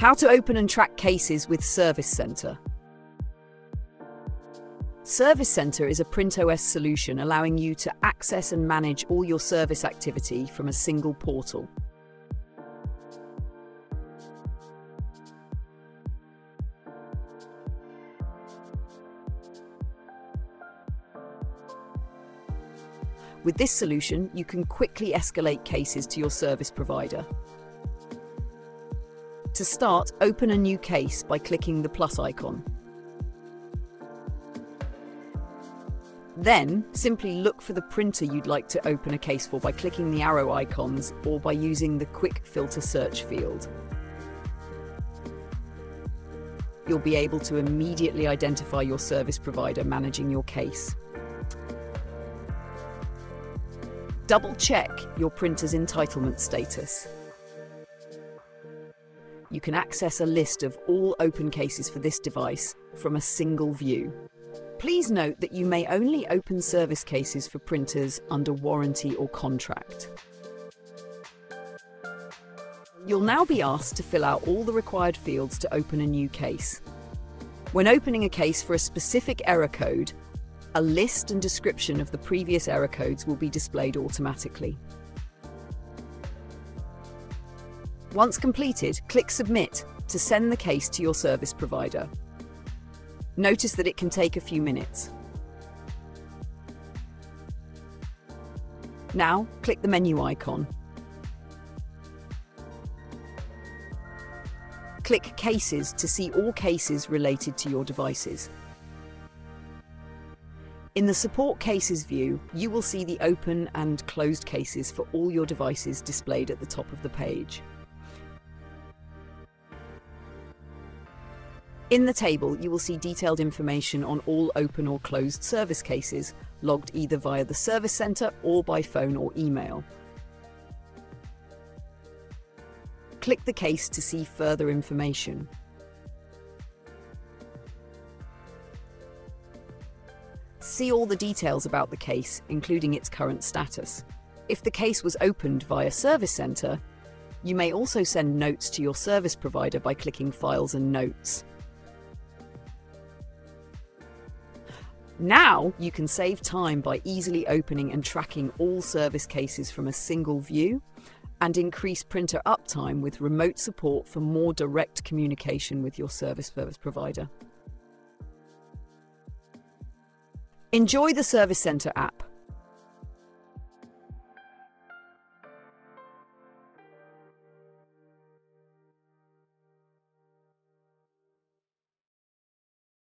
How to open and track cases with Service Center. Service Center is a PrintOS solution allowing you to access and manage all your service activity from a single portal. With this solution, you can quickly escalate cases to your service provider. To start, open a new case by clicking the plus icon. Then, simply look for the printer you'd like to open a case for by clicking the arrow icons or by using the quick filter search field. You'll be able to immediately identify your service provider managing your case. Double-check your printer's entitlement status. You can access a list of all open cases for this device from a single view. Please note that you may only open service cases for printers under warranty or contract. You'll now be asked to fill out all the required fields to open a new case. When opening a case for a specific error code, a list and description of the previous error codes will be displayed automatically. Once completed, click Submit to send the case to your service provider. Notice that it can take a few minutes. Now, click the menu icon. Click Cases to see all cases related to your devices. In the Support Cases view, you will see the open and closed cases for all your devices displayed at the top of the page. In the table, you will see detailed information on all open or closed service cases, logged either via the Service Center or by phone or email. Click the case to see further information. See all the details about the case, including its current status. If the case was opened via Service Center, you may also send notes to your service provider by clicking Files and Notes. Now you can save time by easily opening and tracking all service cases from a single view and increase printer uptime with remote support for more direct communication with your service provider. Enjoy the Service Center app.